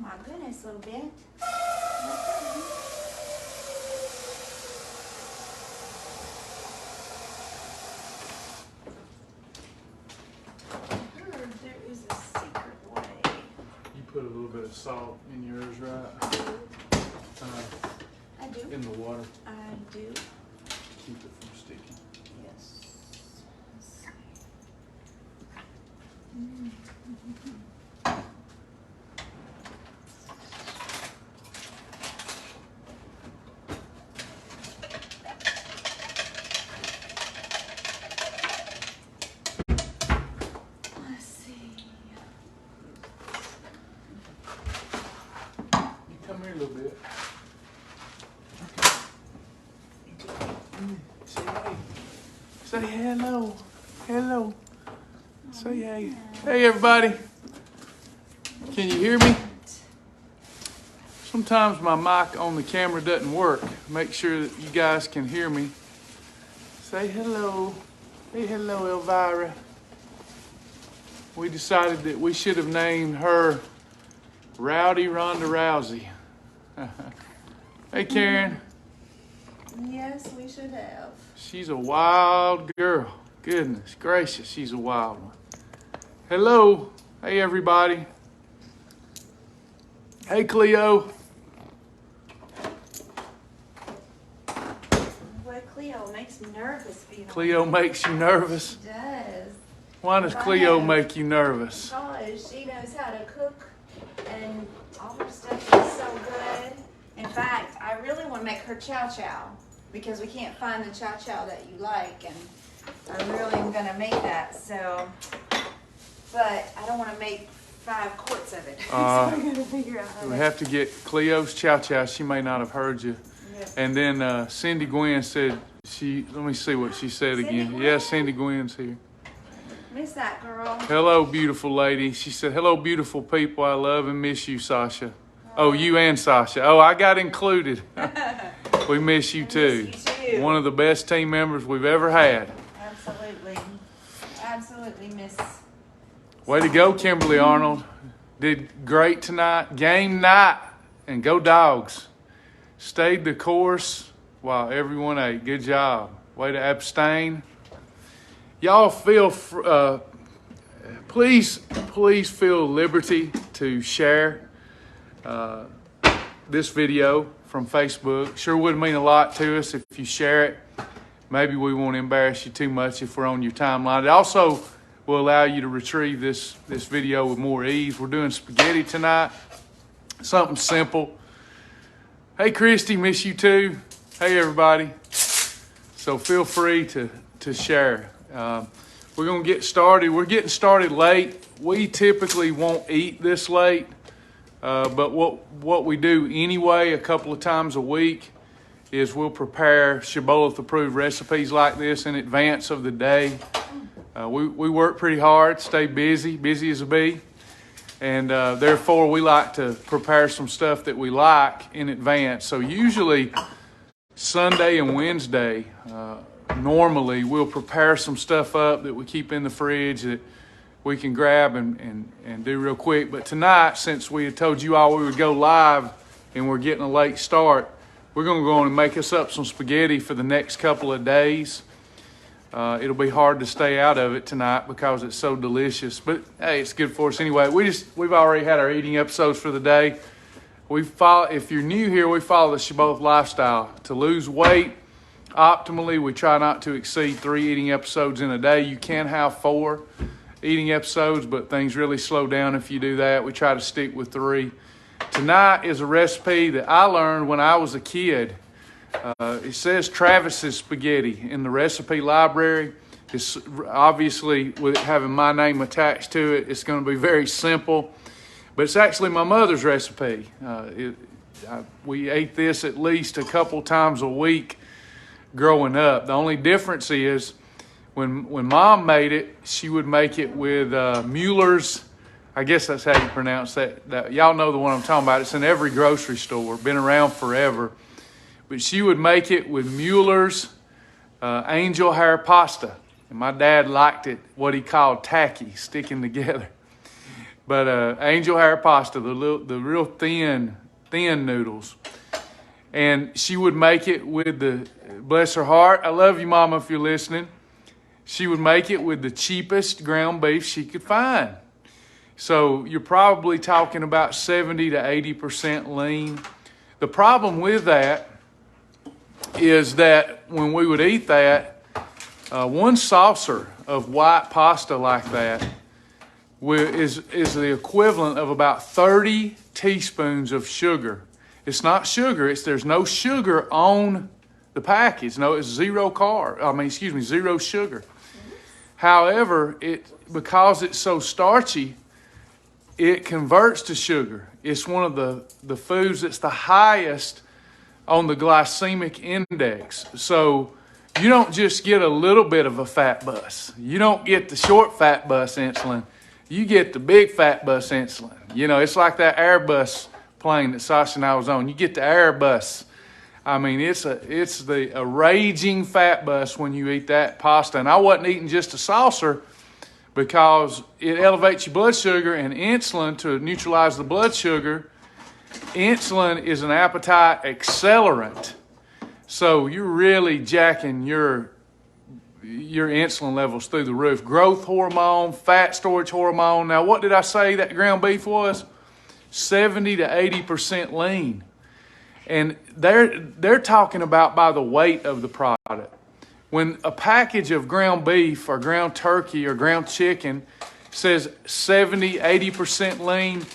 my goodness, little bit. There is a secret way. You put a little bit of salt in yours, right? I do. In the water. I do. Keep it from sticking. Yes. Let's see. You come here a little bit. Say hello. Hello. Say hey. Hey, everybody. Can you hear me? Sometimes my mic on the camera doesn't work. Make sure that you guys can hear me. Say hello. Hey, hello, Elvira. We decided that we should have named her Rowdy Ronda Rousey. Hey, Karen. Yes, we should have. She's a wild girl. Goodness gracious, she's a wild one. Hello. Hey, everybody. Hey, Cleo. Boy, Cleo makes me nervous being Cleo makes you nervous? She does. Why does Cleo make you nervous? Because she knows how to cook and all her stuff is so good. In fact, I really want to make her chow chow because we can't find the chow chow that you like, and I really am going to make that. So, but I don't want to make 5 quarts of it. So I'm going to figure out how We have to get Cleo's chow chow. She may not have heard you. Yeah. And then Cindy Gwen said, let me see what she said Cindy again. Gwen? Yeah, Cindy Gwen's here. Miss that girl. Hello, beautiful lady. She said, hello, beautiful people. I love and miss you, Sasha. Oh, you and Sasha. Oh, I got included. We miss you too. Miss you too. One of the best team members we've ever had. Absolutely. Absolutely miss. Way to go, Kimberly Arnold. Did great tonight. Game night. And go Dogs. Stayed the course while everyone ate. Good job. Way to abstain. Y'all please feel liberty to share this video from Facebook. Sure would mean a lot to us if you share it. Maybe we won't embarrass you too much if we're on your timeline. It also will allow you to retrieve this video with more ease. We're doing spaghetti tonight. Something simple. Hey, Christy, miss you too. Hey, everybody. So feel free to share. We're going to get started. We're getting started late. We typically won't eat this late. But what we do anyway a couple of times a week is we'll prepare Shibboleth approved recipes like this in advance of the day. We work pretty hard, stay busy as a bee. And therefore we like to prepare some stuff that we like in advance. So usually Sunday and Wednesday, normally we'll prepare some stuff up that we keep in the fridge that we can grab and do real quick. But tonight, since we had told you all we would go live and we're getting a late start, we're going to go on and make us up some spaghetti for the next couple of days. It'll be hard to stay out of it tonight because it's so delicious. But hey, it's good for us anyway. We've already had our eating episodes for the day. If you're new here, we follow the Shibboleth lifestyle. To lose weight optimally, we try not to exceed 3 eating episodes in a day. You can have 4 eating episodes, but things really slow down if you do that. We try to stick with 3. Tonight is a recipe that I learned when I was a kid. It says Travis's spaghetti in the recipe library. It's obviously, with it having my name attached to it, it's going to be very simple. But it's actually my mother's recipe. We ate this at least a couple times a week growing up. The only difference is when Mom made it, she would make it with Mueller's. I guess that's how you pronounce that. Y'all know the one I'm talking about. It's in every grocery store. Been around forever. But she would make it with Mueller's angel hair pasta. And my dad liked it, what he called tacky, sticking together. But angel hair pasta, the real thin noodles. And she would make it with bless her heart, I love you, Mama, if you're listening. She would make it with the cheapest ground beef she could find. So you're probably talking about 70 to 80% lean. The problem with that is that when we would eat that, one saucer of white pasta like that is the equivalent of about 30 teaspoons of sugar. It's not sugar. There's no sugar on the package. No, it's zero sugar. However, because it's so starchy, it converts to sugar. It's one of the foods that's the highest on the glycemic index. So you don't just get a little bit of a fat bus. You don't get the short fat bus insulin. You get the big fat bus insulin. You know, it's like that Airbus plane that Sasha and I was on. You get the Airbus. I mean, it's a raging fat bus when you eat that pasta. And I wasn't eating just a saucer because it elevates your blood sugar, and insulin, to neutralize the blood sugar, insulin is an appetite accelerant. So you're really jacking your insulin levels through the roof. Growth hormone, fat storage hormone. Now, what did I say that ground beef was? 70 to 80% lean. And they're talking about by the weight of the product. When a package of ground beef or ground turkey or ground chicken says 70, 80% lean,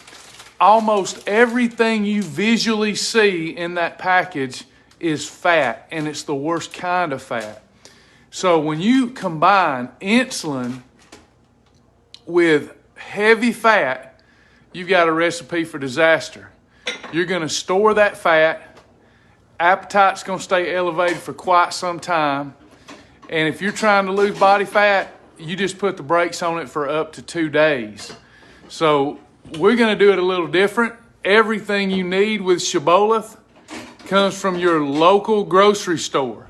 almost everything you visually see in that package is fat, and it's the worst kind of fat. So when you combine insulin with heavy fat, you've got a recipe for disaster. You're going to store that fat. Appetite's going to stay elevated for quite some time. And if you're trying to lose body fat, you just put the brakes on it for up to 2 days. So we're going to do it a little different. Everything you need with Shibboleth comes from your local grocery store.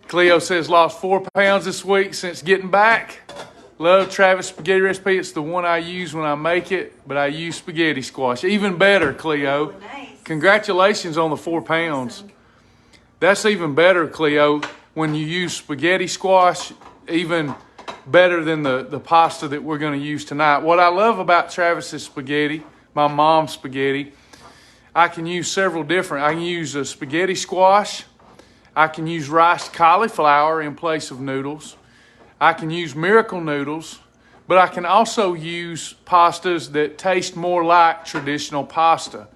Cleo says lost 4 pounds this week since getting back. Love Travis spaghetti recipe. It's the one I use when I make it, but I use spaghetti squash. Even better, Cleo. Nice. Congratulations on the 4 pounds. That's even better, Cleo, when you use spaghetti squash, even better than the pasta that we're going to use tonight. What I love about Travis's spaghetti, my mom's spaghetti, I can use several different. I can use a spaghetti squash. I can use rice cauliflower in place of noodles. I can use miracle noodles, but I can also use pastas that taste more like traditional pasta.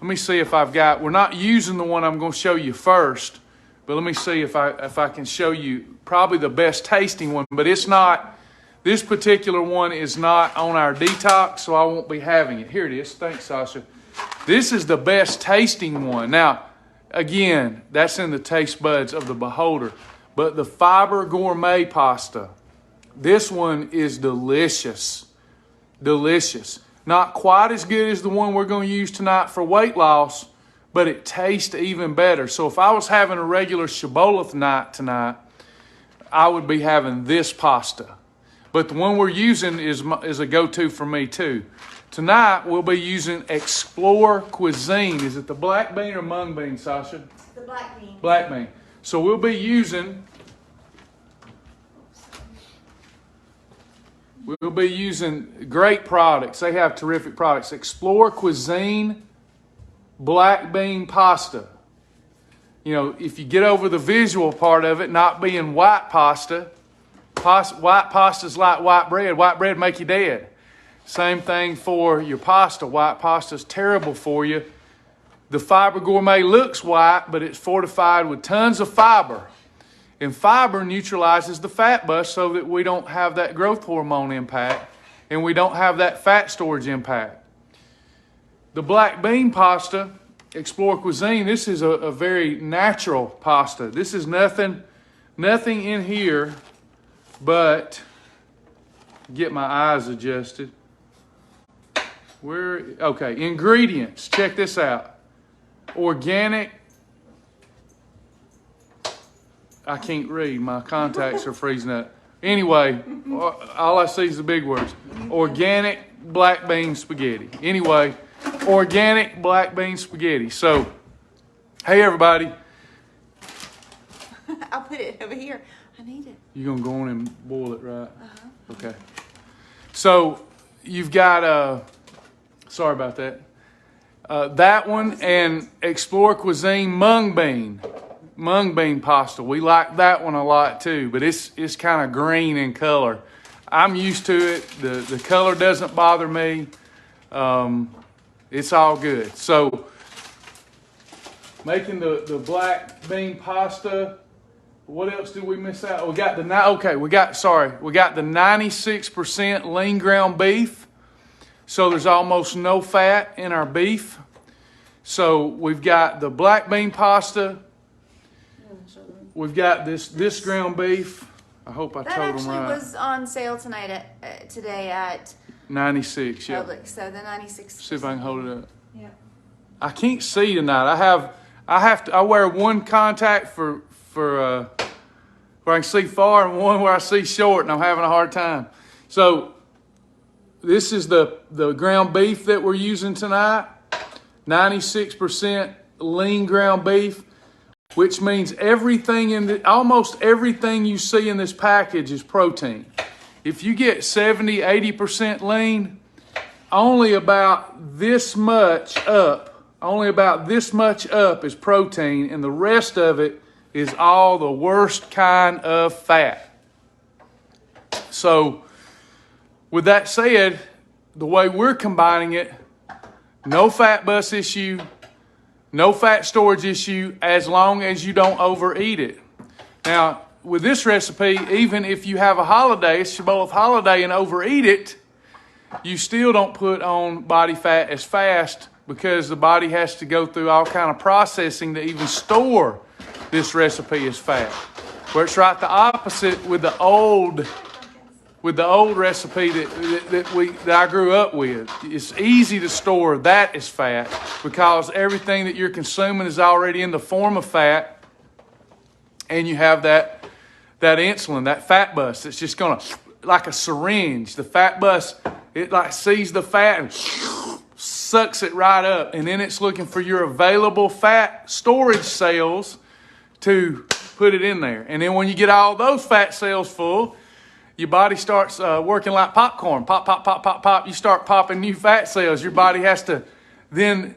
Let me see if we're not using the one I'm going to show you first, but let me see if I can show you probably the best tasting one, but it's not, this particular one is not on our detox, so I won't be having it. Here it is. Thanks, Sasha. This is the best tasting one. Now, again, that's in the taste buds of the beholder. But the Fiber Gourmet pasta, this one is delicious. Delicious. Not quite as good as the one we're going to use tonight for weight loss, but it tastes even better. So if I was having a regular Shibboleth night tonight, I would be having this pasta. But the one we're using is a go-to for me too. Tonight, we'll be using Explore Cuisine. Is it the black bean or mung bean, Sasha? It's the black bean. Black bean. So we'll be using great products. They have terrific products. Explore Cuisine black bean pasta. You know, if you get over the visual part of it, not being white pasta, white pasta's like white bread. White bread make you dead. Same thing for your pasta. White pasta is terrible for you. The Fiber Gourmet looks white, but it's fortified with tons of fiber. And fiber neutralizes the fat bus so that we don't have that growth hormone impact and we don't have that fat storage impact. The black bean pasta, Explore Cuisine, this is a very natural pasta. This is nothing in here but, get my eyes adjusted. Okay, ingredients. Check this out. Organic. I can't read. My contacts are freezing up. Anyway, all I see is the big words. Organic black bean spaghetti. Anyway, organic black bean spaghetti. So, hey everybody. I'll put it over here. I need it. You're going to go on and boil it, right? Uh-huh. Okay. So, you've got, sorry about that. That one and Explore Cuisine mung bean pasta. We like that one a lot too, but it's kind of green in color. I'm used to it. The color doesn't bother me. It's all good. So making the black bean pasta. What else did we miss out? We got the 96% lean ground beef. So there's almost no fat in our beef. So we've got the black bean pasta. We've got this ground beef. I hope I told them right. That actually was on sale today at 96. Yeah. Publix. So the 96. See if I can hold it up. Yeah. I can't see tonight. I wear one contact for where I can see far and one where I see short, and I'm having a hard time. So this is the ground beef that we're using tonight. 96% lean ground beef, which means almost everything you see in this package is protein. If you get 70, 80% lean, only about this much up is protein, and the rest of it is all the worst kind of fat. So, with that said, the way we're combining it, no fat bus issue, no fat storage issue, as long as you don't overeat it. Now, with this recipe, even if you have a holiday, a Shibboleth holiday, and overeat it, you still don't put on body fat as fast because the body has to go through all kind of processing to even store this recipe as fat. Where it's right the opposite with the old recipe that I grew up with. It's easy to store that as fat because everything that you're consuming is already in the form of fat, and you have that insulin, that fat bus. It's just gonna, like a syringe. The fat bus, it like sees the fat and sucks it right up, and then it's looking for your available fat storage cells to put it in there. And then when you get all those fat cells full, your body starts working like popcorn. Pop, pop, pop, pop, pop. You start popping new fat cells. Your body has to then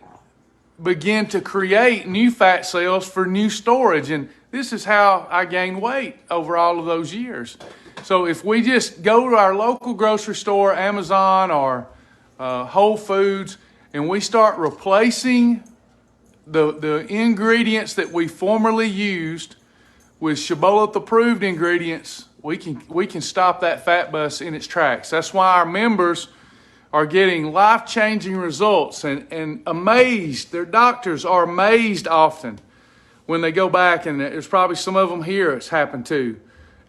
begin to create new fat cells for new storage. And this is how I gained weight over all of those years. So if we just go to our local grocery store, Amazon or Whole Foods, and we start replacing the ingredients that we formerly used with Shibboleth approved ingredients, we can stop that fat bus in its tracks. That's why our members are getting life-changing results and amazed. Their doctors are amazed often when they go back, and there's probably some of them here it's happened to.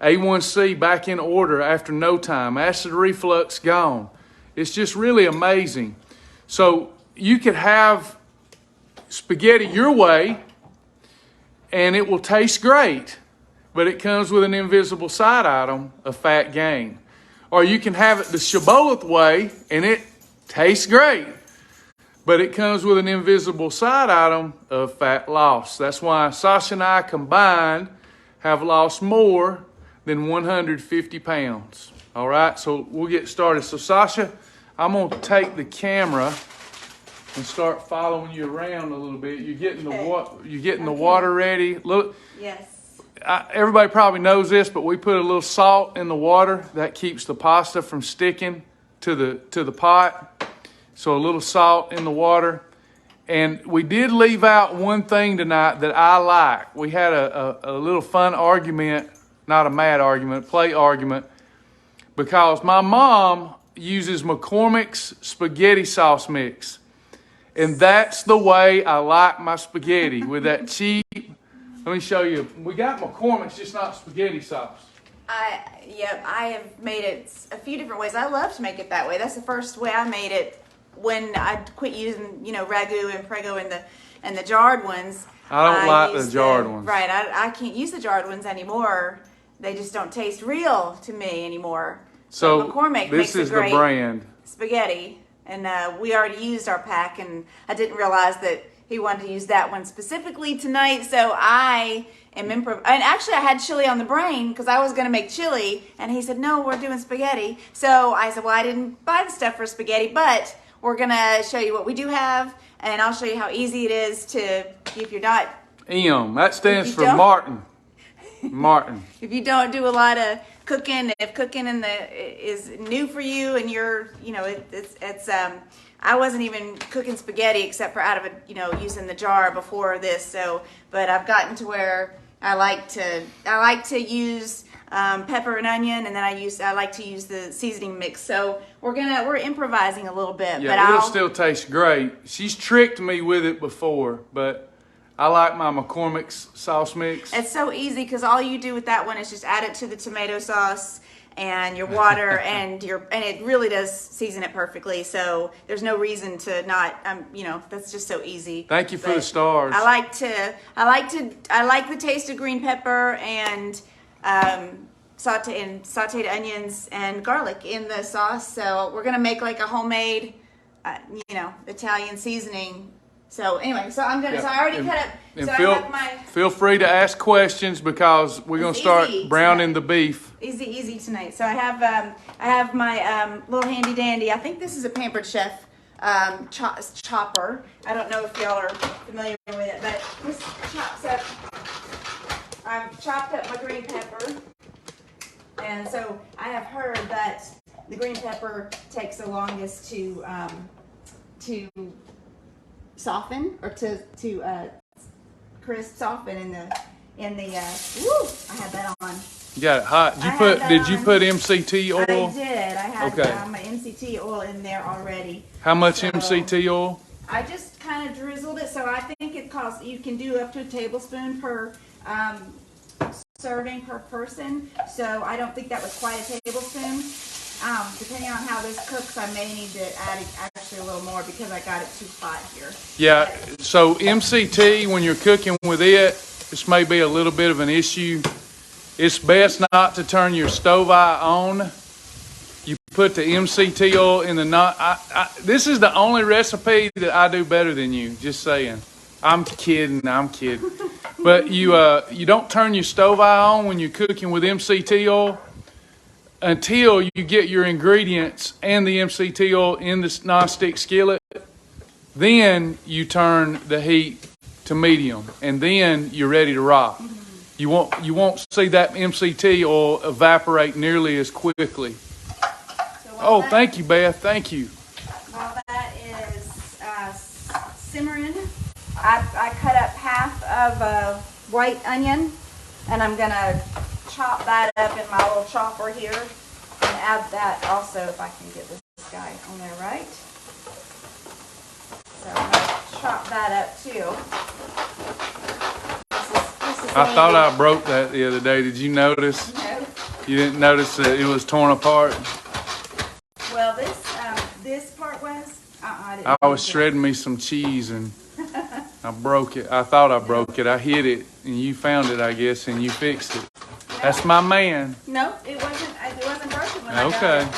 A1C back in order after no time. Acid reflux gone. It's just really amazing. So you could have spaghetti your way, and it will taste great, but it comes with an invisible side item of fat gain. Or you can have it the Shibboleth way, and it tastes great, but it comes with an invisible side item of fat loss. That's why Sasha and I combined have lost more than 150 pounds. All right, so we'll get started. So Sasha, I'm going to take the camera and start following you around a little bit. You're getting the water ready. Look. Yes. Everybody probably knows this, but we put a little salt in the water. That keeps the pasta from sticking to the pot. So a little salt in the water. And we did leave out one thing tonight that I like. We had a little fun argument, not a mad argument, play argument, because my mom uses McCormick's spaghetti sauce mix. And that's the way I like my spaghetti, with that cheap. Let me show you. We got McCormick's, just not spaghetti sauce. I have made it a few different ways. I love to make it that way. That's the first way I made it when I quit using, ragu and prego and the jarred ones. I don't like the jarred ones. Right. I can't use the jarred ones anymore. They just don't taste real to me anymore. So McCormick this makes is the brand. spaghetti, and we already used our pack, and I didn't realize that he wanted to use that one specifically tonight. So I am and actually I had chili on the brain because I was going to make chili, and he said, no, we're doing spaghetti. So I said, well, I didn't buy the stuff for spaghetti, but we're going to show you what we do have, and I'll show you how easy it is to, if you're not. That stands for Martin. Martin. If you don't do a lot of cooking, if cooking is new for you, and you're, it's I wasn't even cooking spaghetti except for out of using the jar before this. So, but I've gotten to where I like to use pepper and onion, and then I like to use the seasoning mix. So we're improvising a little bit. Yeah, but it'll still taste great. She's tricked me with it before, but I like my McCormick's sauce mix. It's so easy because all you do with that one is just add it to the tomato sauce and your water, and it really does season it perfectly. So there's no reason to not, that's just so easy. Thank you for the stars. I like the taste of green pepper and sauteed onions and garlic in the sauce. So we're gonna make like a homemade, Italian seasoning. So anyway, so I already cut up. And so I have my. Feel free to ask questions because we're gonna start browning the beef. Easy tonight. So I have my little handy dandy. I think this is a Pampered Chef chopper. I don't know if y'all are familiar with it, but this chops up. I've chopped up my green pepper, and so I have heard that the green pepper takes the longest to soften, or to crisp soften in the I had that on. You got it hot. Did you put MCT oil? I did. I had my MCT oil in there already. How much MCT oil? I just kind of drizzled it, so I think you can do up to a tablespoon per serving per person. So I don't think that was quite a tablespoon. Depending on how this cooks, I may need to add actually a little more because I got it too hot here. Yeah, so MCT, when you're cooking with it, this may be a little bit of an issue. It's best not to turn your stove eye on. You put the MCT oil in the this is the only recipe that I do better than you, just saying. I'm kidding. But you don't turn your stove eye on when you're cooking with MCT oil until you get your ingredients and the MCT oil in this nonstick skillet. Then you turn the heat to medium, and then you're ready to rock. You won't see that MCT oil evaporate nearly as quickly. So thank you, Beth. Thank you. While that is simmering, I cut up half of a white onion, and I'm gonna chop that up in my little chopper here, and add that also, if I can get this guy on there right. So I'm gonna chop that up too. This is I thought I broke that the other day. Did you notice? No. You didn't notice that it was torn apart? Well, this part was. I was shredding me some cheese and I broke it. I thought I broke it. I hit it, and you found it, I guess, and you fixed it. No. That's my man. No, it wasn't broken when I got it.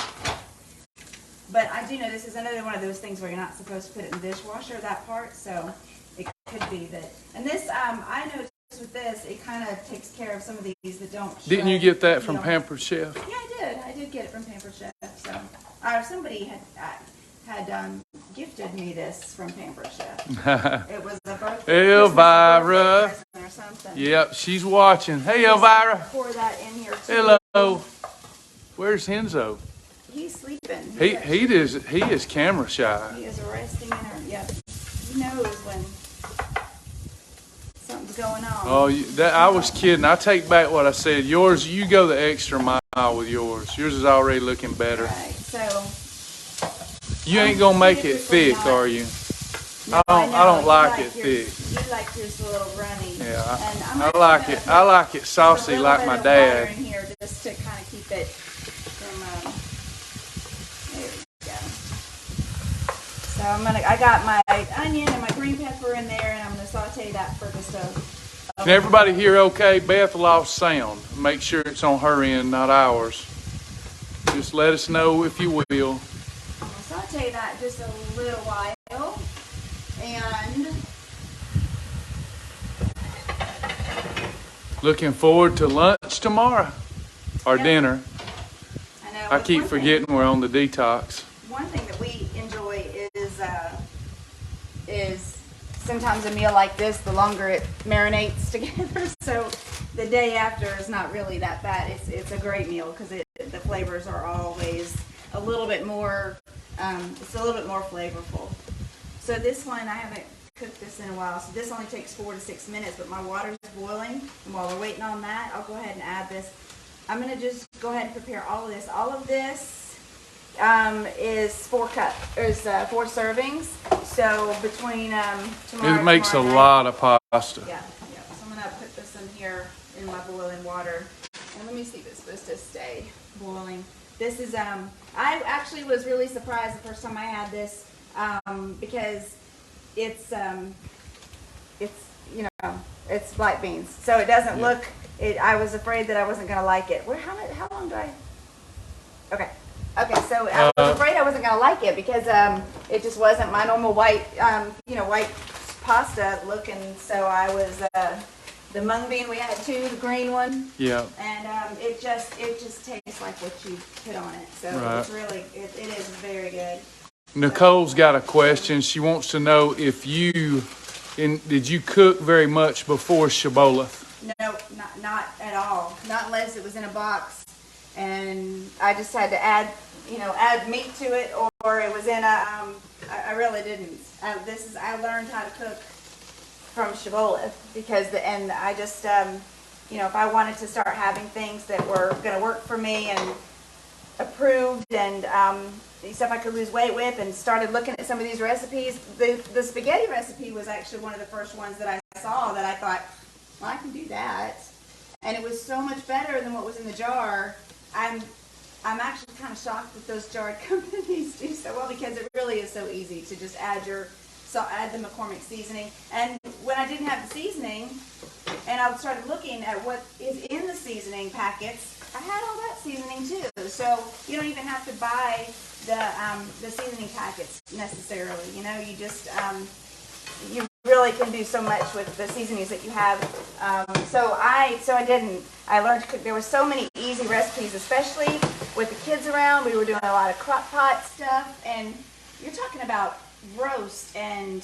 But I do know this is another one of those things where you're not supposed to put it in the dishwasher, that part, so it could be that. And this, I noticed with this, it kind of takes care of some of these that don't. Didn't you get that from Pampered Chef? Yeah, I did. I did get it from Pampered Chef. So, somebody had gifted me this from Pampered Chef. It was a birthday. Elvira. Or something. Yep, she's watching. Hey, Elvira. Pour that in here too. Hello. Where's Henzo? He's sleeping. He is camera shy. He is resting in her. Yep. He knows when something's going on. Oh, I was kidding. I take back what I said. Yours, you go the extra mile with yours. Yours is already looking better. Right. So you ain't gonna make it thick, are you? No, I don't like it thick. You like yours a little runny. Yeah, I like it. I like it saucy, like my dad. In here just to kind of keep it from. There we go. So I got my onion and my green pepper in there, and I'm gonna saute that for just a. Can everybody hear okay? Beth lost sound. Make sure it's on her end, not ours. Just let us know if you will. saute that just a little while. And looking forward to lunch tomorrow or Yep. dinner. I know. I keep forgetting we're on the detox. One thing that we enjoy is sometimes a meal like this, the longer it marinates together. So the day after is not really that bad. It's a great meal because the flavors are always a little bit more. It's a little bit more flavorful. So this one, I haven't cooked this in a while. So this only takes 4 to 6 minutes, but my water's boiling. And while we're waiting on that, I'll go ahead and add this. I'm gonna just go ahead and prepare all of this. All of this is 4 servings. So between tomorrow, It makes a tomorrow night, lot of pasta. Yeah. So I'm gonna put this in here in my boiling water, and let me see if it's supposed to stay boiling. This is I actually was really surprised the first time I had this because it's it's black beans, so it doesn't look. I was afraid that I wasn't gonna like it. How long do I? Okay, so I was afraid I wasn't gonna like it because it just wasn't my normal white white pasta looking. So I was the mung bean we had too, the green one. Yeah. And it just tastes like what you put on it. So it's really it is very good. Nicole's got a question. She wants to know if did you cook very much before Shibboleth? No, not at all. Not unless it was in a box, and I just had to add meat to it, or it was in a. I really didn't. I learned how to cook from Shibboleth because I just if I wanted to start having things that were going to work for me and approved and stuff I could lose weight with, and started looking at some of these recipes. The spaghetti recipe was actually one of the first ones that I saw that I thought, well, I can do that, and it was so much better than what was in the jar. I'm actually kind of shocked that those jarred companies do so well because it really is so easy to just add the McCormick seasoning. And when I didn't have the seasoning, and I started looking at what is in the seasoning packets, I had all that seasoning too. So you don't even have to buy the seasoning packets necessarily. You just you really can do so much with the seasonings that you have. So I learned to cook. There were so many easy recipes, especially with the kids around. We were doing a lot of crock pot stuff, and you're talking about roast and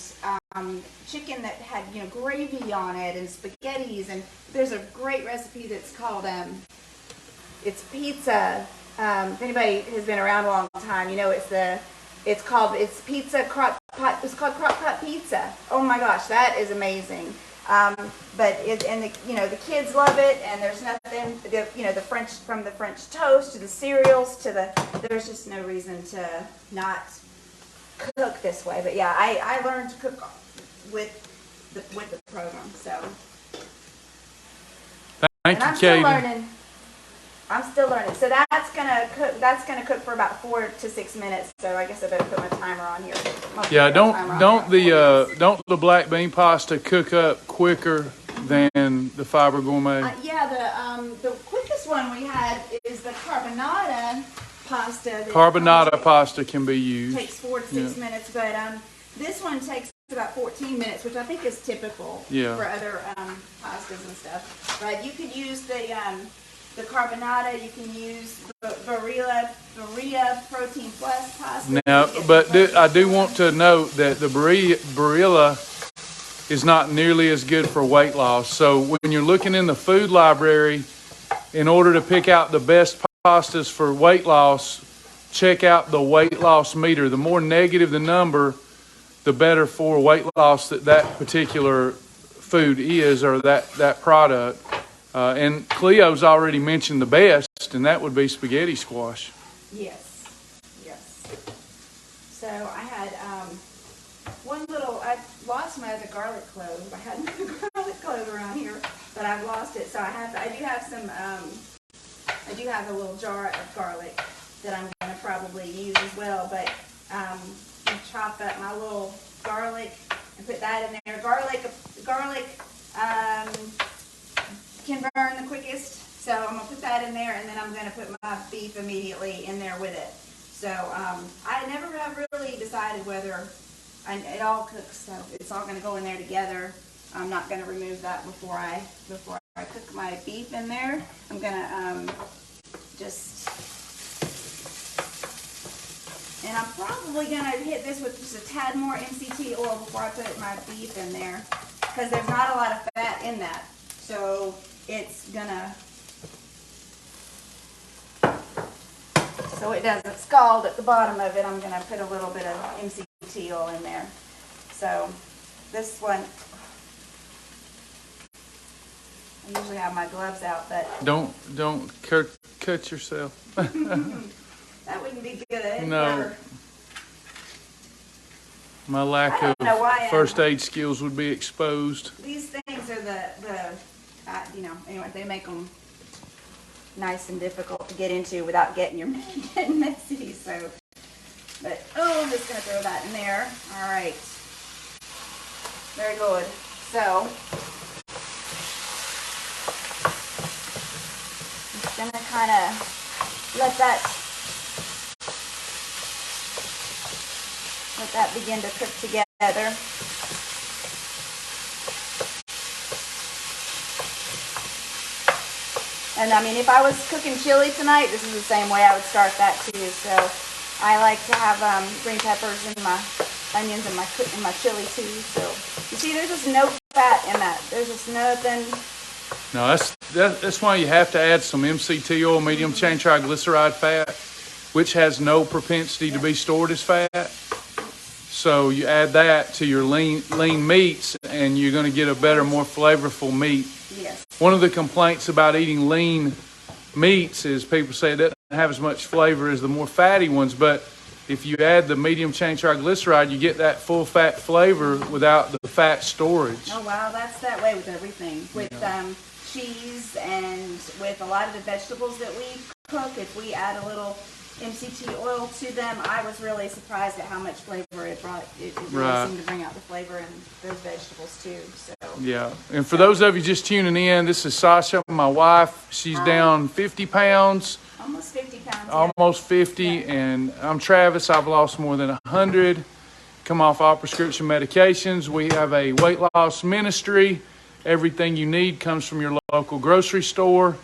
chicken that had gravy on it and spaghettis. And there's a great recipe that's called it's pizza. If anybody has been around a long time, it's pizza crock pot. It's called crock pot pizza. Oh my gosh, that is amazing. The kids love it, and there's nothing, the French, from the French toast to the cereals there's just no reason to not cook this way. But yeah, I learned to cook with the program. So Thank you, Katie. I'm still learning. So that's gonna cook for about 4 to 6 minutes. So I guess I better put my timer on here. Yeah, don't the black bean pasta cook up quicker than the Fiber Gourmet? The quickest one we had is the carbonara pasta. Carbonara pasta can be used. Takes 4 to 6 minutes, but this one takes about 14 minutes, which I think is typical for other pastas and stuff. But you could use the carbonara. You can use Barilla Protein Plus pasta. Now, but I do want to note that the Barilla is not nearly as good for weight loss. So when you're looking in the food library, in order to pick out the best pastas for weight loss, check out the weight loss meter. The more negative the number, the better for weight loss that particular food is, or that product. And Cleo's already mentioned the best, and that would be spaghetti squash. Yes. So I had I lost my other garlic clove. I had another garlic clove around here, but I've lost it. So I do have a little jar of garlic that I'm going to probably use as well. But I chop up my little garlic and put that in there. Garlic can burn the quickest, so I'm going to put that in there, and then I'm going to put my beef immediately in there with it. So I never have really decided whether it all cooks. So it's all going to go in there together. I'm not going to remove that before I cook my beef in there. I'm going to and I'm probably going to hit this with just a tad more MCT oil before I put my beef in there, because there's not a lot of fat in that. So it's gonna, so it doesn't scald at the bottom of it, I'm gonna put a little bit of MCT oil in there. So this one, I usually have my gloves out, but Don't cut yourself. that wouldn't be good. No. My lack I of don't know why first aid skills would be exposed. These things are anyway, they make them nice and difficult to get into without getting messy. So, but I'm just gonna throw that in there. All right, very good. So, I'm just gonna kind of let that begin to cook together. And I mean, if I was cooking chili tonight, this is the same way I would start that too. So I like to have green peppers and my onions and my chili too. So you see, there's just no fat in that. There's just nothing. No, that's why you have to add some MCT oil, medium chain triglyceride fat, which has no propensity to be stored as fat. So you add that to your lean meats, and you're going to get a better, more flavorful meat. Yes. One of the complaints about eating lean meats is people say it doesn't have as much flavor as the more fatty ones, but if you add the medium chain triglyceride, you get that full fat flavor without the fat storage. Oh wow, that's that way with everything. With cheese and with a lot of the vegetables that we cook, if we add a little MCT oil to them, I was really surprised at how much flavor it brought. It really seemed to bring out the flavor in those vegetables too. So yeah, and for those of you just tuning in, this is Sasha, my wife. She's down 50 pounds. Almost 50 pounds. Almost 50, and I'm Travis. I've lost more than 100. Come off all prescription medications. We have a weight loss ministry. Everything you need comes from your local grocery store.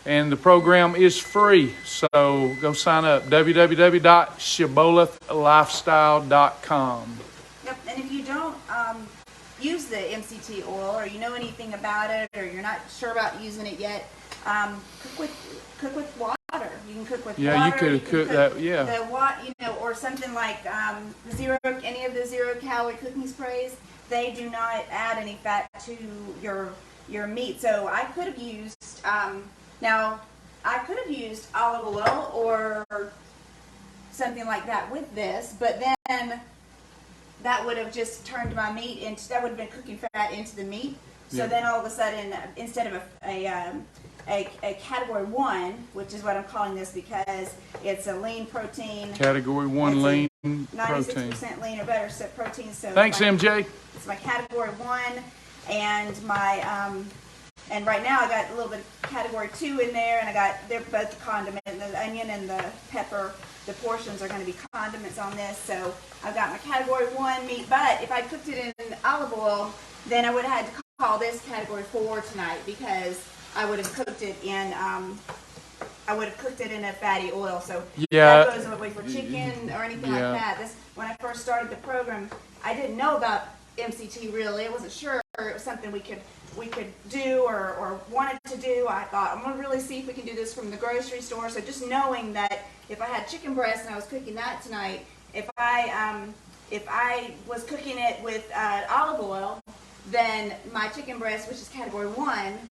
And the program is free, so go sign up, www.shibbolethlifestyle.com. Yep, and if you don't use the MCT oil, or you know anything about it, or you're not sure about using it yet, cook with water. You can cook with water. Yeah, you could have cooked that. Yeah. Or something like any of the 0-calorie cooking sprays. They do not add any fat to your meat. So I could have used. Now, I could have used olive oil or something like that with this, but then that would have just turned my meat into, that would have been cooking fat into the meat. So then all of a sudden, instead of a category 1, which is what I'm calling this because it's a lean protein. Category 1 lean protein. 96% lean or better protein. So thanks, MJ. It's my category 1, and my and right now I got a little bit of category 2 in there, and they're both condiment. The onion and the pepper, the portions are going to be condiments on this. So I've got my category 1 meat, but if I cooked it in olive oil, then I would have had to call this category 4 tonight, because I would have cooked it in a fatty oil. So that goes away for chicken or anything like that. When I first started the program, I didn't know about MCT really. I wasn't sure it was something we could do or wanted to do. I thought, I'm gonna really see if we can do this from the grocery store. So just knowing that if I had chicken breast and I was cooking that tonight, if I was cooking it with olive oil, then my chicken breast, which is category 1,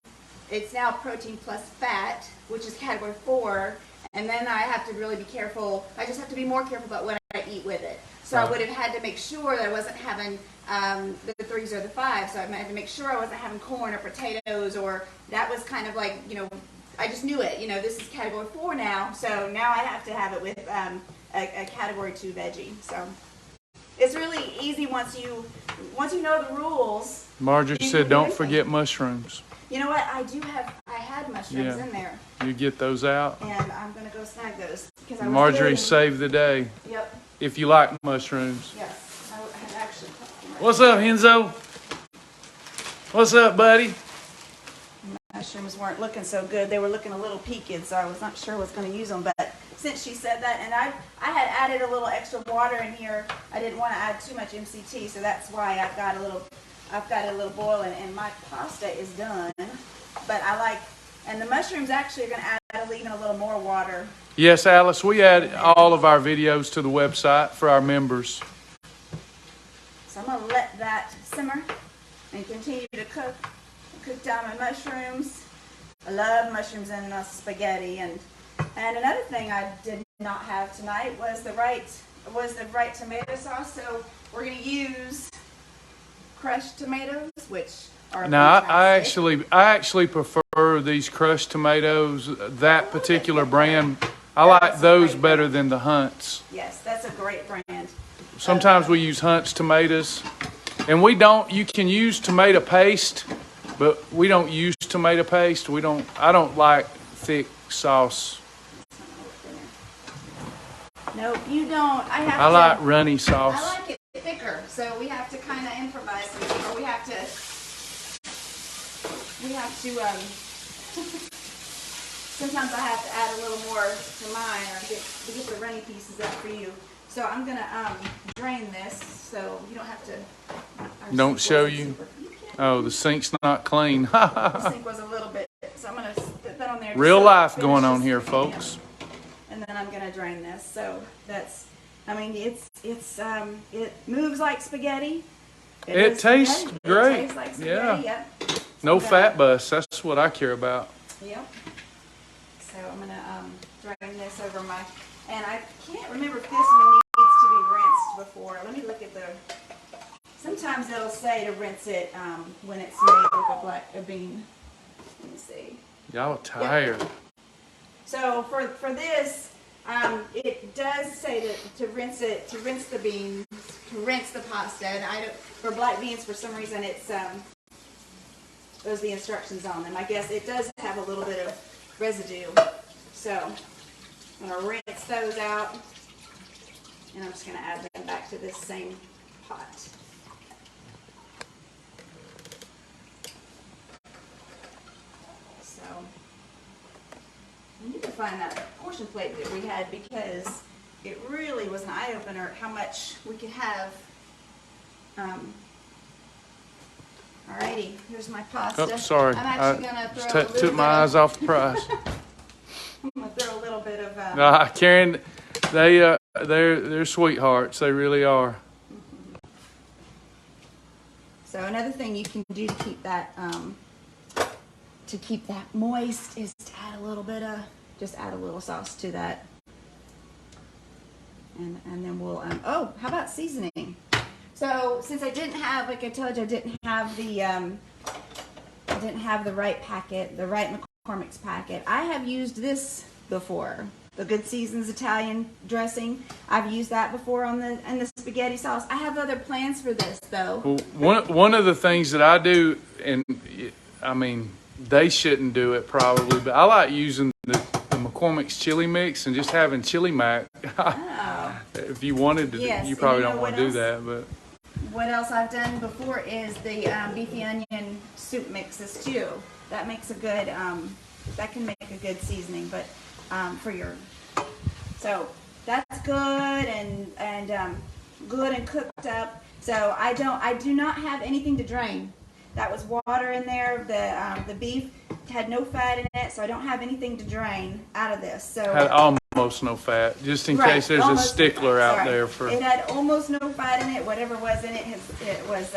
it's now protein plus fat, which is category 4, and then I have to really be careful. I just have to be more careful about what I eat with it. So I would have had to make sure that I wasn't having the 3s or the 5s. So I had to make sure I wasn't having corn or potatoes, or that was kind of like, I just knew it. This is category 4 now, so now I have to have it with a category 2 veggie. So it's really easy once you know the rules. Marjorie said, don't forget mushrooms. You know what? I had mushrooms in there. You get those out? And I'm going to go snag those. because I was Marjorie getting, saved the day. Yep. If you like mushrooms. Yes. I had actually. What's up, Enzo? What's up, buddy? Mushrooms weren't looking so good. They were looking a little peaked, so I was not sure I was going to use them. But since she said that, and I had added a little extra water in here. I didn't want to add too much MCT, so that's why I've got a little boil, and my pasta is done. But and the mushrooms actually are going to add even a little more water. Yes, Alice, we add all of our videos to the website for our members. So I'm going to let that simmer and continue to cook down my mushrooms. I love mushrooms in spaghetti, and another thing I did not have tonight was the right tomato sauce. So we're going to use crushed tomatoes, which are Now, fantastic. I actually prefer these crushed tomatoes, that particular brand. I like those better than the Hunt's. Yes, that's a great brand. Sometimes we use Hunt's tomatoes, and you can use tomato paste, but we don't use tomato paste. I don't like thick sauce. Nope, you don't. I like runny sauce. I like it thicker, so we have to kind of improvise, or we have to sometimes I have to add a little more to mine, or get the runny pieces up for you. So I'm gonna drain this, so you don't have to. Don't show you. Oh, the sink's not clean. The sink was a little bit, so I'm gonna put that on there. Real life going on here, folks. And then I'm gonna drain this. So that's, it moves like spaghetti. It tastes spaghetti. great. It tastes like spaghetti. Yeah. Yep. No fat bust. That's what I care about. Yep. So I'm gonna drain this over my, and I can't remember if this one needs to be rinsed before. Let me look at the. Sometimes it'll say to rinse it when it's made with a bean. Let me see. Y'all tired. Yep. So for this, it does say to rinse it, to rinse the beans, to rinse the pasta. And for black beans, for some reason, it's those are the instructions on them. I guess it does have a little bit of residue. So I'm gonna rinse those out, and I'm just gonna add them back to this same pot. So I need to find that portion plate that we had, because it really was an eye-opener how much we could have. Alrighty, here's my pasta. Oh, sorry. I'm actually gonna just throw a little took my eyes off the prize. I'm gonna throw a little bit of. Karen, they're sweethearts. They really are. So another thing you can do to keep that moist is to add a little bit of, just add a little sauce to that, and then we'll. Oh, how about seasoning? So since I didn't have, like I told you, I didn't have the right packet, the right McCormick's packet. I have used this before, the Good Seasons Italian dressing. I've used that before in the spaghetti sauce. I have other plans for this though. Well, one of the things that I do, and I mean, they shouldn't do it probably, but I like using the McCormick's chili mix and just having chili mac. Oh. If you wanted to, Yes, you probably and you don't know want to what do else? that, but. What else I've done before is the beefy onion soup mixes too. That makes a good, that can make a good seasoning, but so that's good and good and cooked up. So I do not have anything to drain. That was water in there. The beef had no fat in it, so I don't have anything to drain out of this. So Had almost no fat, just in case there's a stickler out there for. It had almost no fat in it. Whatever was in it, it was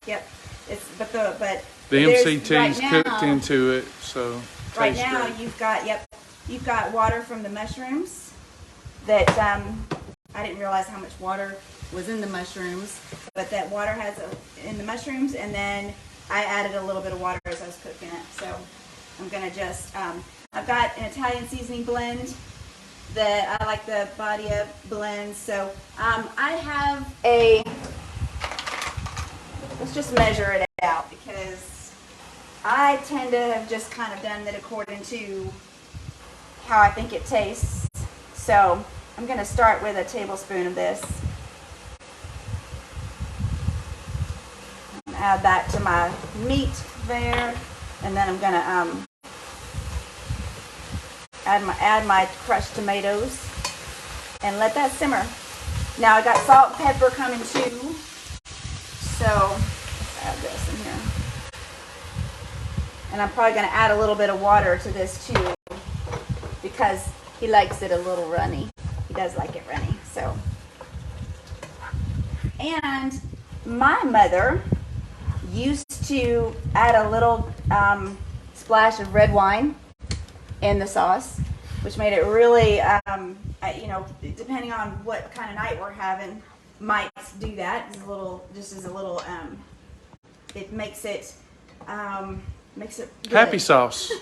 yep. It's the MCT's right now, cooked into it, so. Right tastes now great. you've got water from the mushrooms that I didn't realize how much water was in the mushrooms, but that water has in the mushrooms, and then I added a little bit of water as I was cooking it. So I'm gonna just I've got an Italian seasoning blend that I like, the Badia blend. So I have let's just measure it out, because I tend to have just kind of done it according to how I think it tastes. So I'm going to start with a tablespoon of this. Add that to my meat there, and then I'm going to add my crushed tomatoes and let that simmer. Now I got salt and pepper coming too, so let's add this in here. And I'm probably going to add a little bit of water to this too, because he likes it a little runny. He does like it runny. So, and my mother used to add a little splash of red wine in the sauce, which made it really, you know, depending on what kind of night we're having, might do that. It's a little, just as a little, it makes it good. Happy sauce.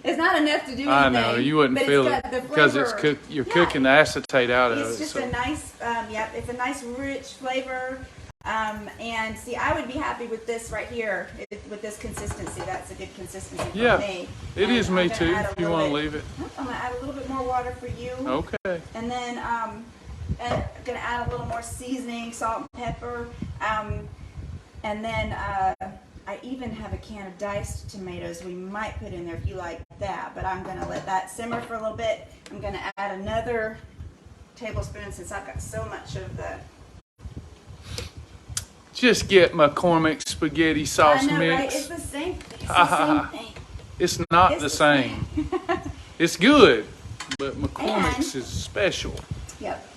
It's not enough to do anything. I know, you wouldn't feel it because it's you're cooking the acetate out of it. It's just a nice, it's a nice rich flavor. And see, I would be happy with this right here, with this consistency. That's a good consistency for me. It is me too, if you want to leave it. I'm going to add a little bit more water for you. Okay. And then I'm going to add a little more seasoning, salt and pepper. And then I even have a can of diced tomatoes we might put in there if you like that. But I'm going to let that simmer for a little bit. I'm going to add another tablespoon since I've got so much of the... Just get McCormick's spaghetti sauce I know, mix. Right? It's the same thing. It's the same thing. It's not the same. It's good, but McCormick's is special. Yep.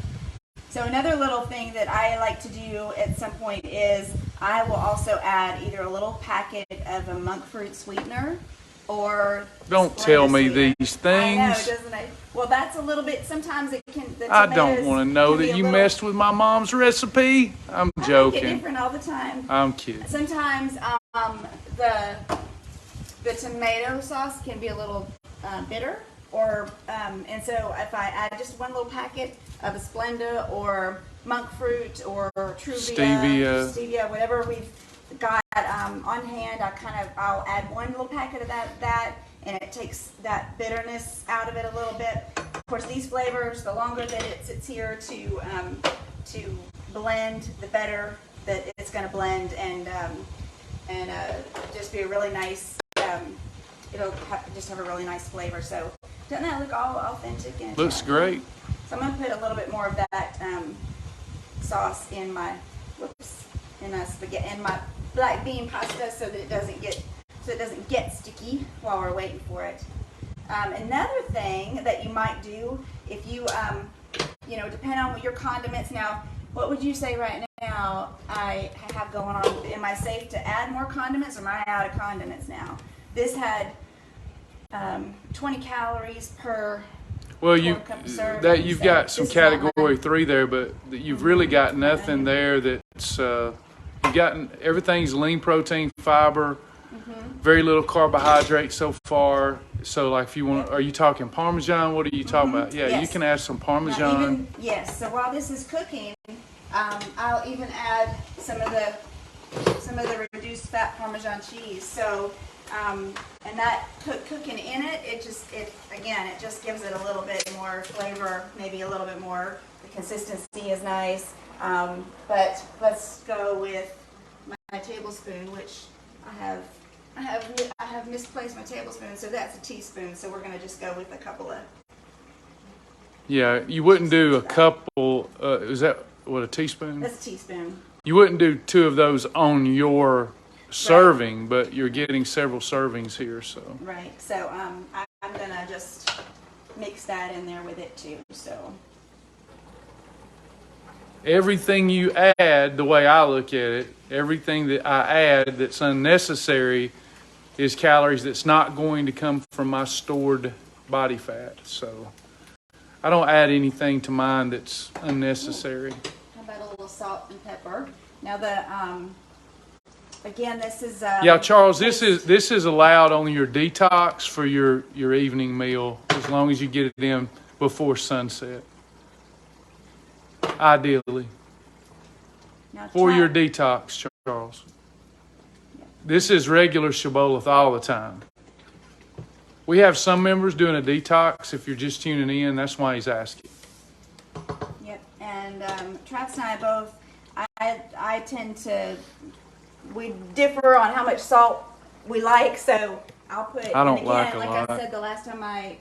So another little thing that I like to do at some point is I will also add either a little packet of a monk fruit sweetener or... Don't tell me these things. I know, doesn't it? Well, that's a little bit, sometimes it can... I don't want to know that you messed with my mom's recipe. I'm joking. I make it different all the time. I'm kidding. Sometimes the tomato sauce can be a little bitter, or and so if I add just one little packet of a Splenda or monk fruit or Truvia, stevia, whatever we've got on hand, I'll add one little packet of that, and it takes that bitterness out of it a little bit. Of course, these flavors, the longer that it sits here to blend, the better that it's going to blend, and just be a really nice. It'll just have a really nice flavor. So doesn't that look all authentic? And looks great. So I'm going to put a little bit more of that sauce in my spaghetti, in my black bean pasta, so that it doesn't get sticky while we're waiting for it. Another thing that you might do if you depending on what your condiments. Now, what would you say right now I have going on? Am I safe to add more condiments, or am I out of condiments now? This had 20 calories per. Well, you've got some category 3 there, but you've really got nothing there that's you've gotten everything's lean protein, fiber, very little carbohydrate so far. So, like, if you want, are you talking Parmesan? What are you talking about? Yeah, yes. You can add some Parmesan. Yes. So while this is cooking, I'll even add some of the reduced fat Parmesan cheese. So. And that cooking in it just gives it a little bit more flavor, maybe a little bit more. The consistency is nice. But let's go with my tablespoon, which I have misplaced my tablespoon, so that's a teaspoon. So we're going to just go with a couple of. Yeah, you wouldn't do a couple. Is that what, a teaspoon? That's a teaspoon. You wouldn't do 2 of those on your serving, but you're getting several servings here, so. Right. So I'm gonna just mix that in there with it too. So everything you add, the way I look at it, everything that I add that's unnecessary is calories that's not going to come from my stored body fat. So I don't add anything to mine that's unnecessary. How about a little salt and pepper? Now again, this is yeah, Charles. This is allowed on your detox for your evening meal, as long as you get it in before sunset. Ideally, for your detox, Charles. Yeah. This is regular Shibboleth all the time. We have some members doing a detox. If you're just tuning in, that's why he's asking. Yep. And Travis and I both, I tend to, we differ on how much salt we like. So I'll put, I don't and again, like a like lot. I said the last time I